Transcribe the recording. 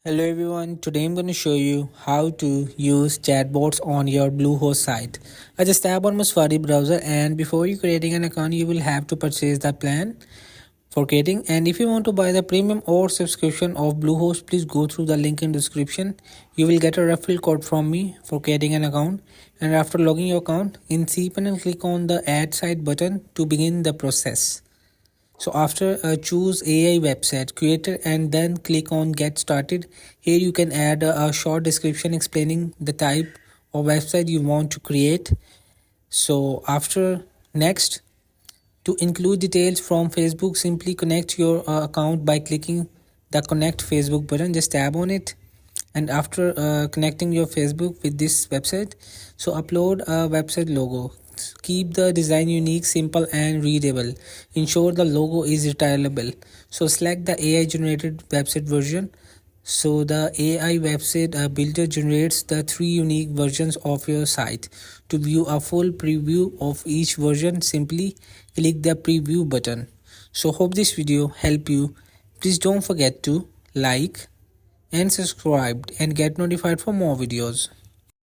Hello everyone, today I'm going to show you how to use chatbots on your Bluehost site. I just tap on my Safari browser, and before you creating an account you will have to purchase the plan for creating. And if you want to buy the premium or subscription of Bluehost, please go through the link in description. You will get a referral code from me for creating an account, and after logging your account in cPanel, click on the add site button to begin the process. So after choose AI website creator and then click on get started. Here you can add a short description explaining the type of website you want to create. So after next, to include details from Facebook, simply connect your account by clicking the connect Facebook button. Just tap on it, and after connecting your Facebook with this website, so upload a website logo. Keep the design unique, simple and readable. Ensure the logo is retireable. So select the AI generated website version. So the AI website builder generates the 3 unique versions of your site. To view a full preview of each version, simply click the preview button. So hope this video helped you. Please don't forget to like and subscribe and get notified for more videos.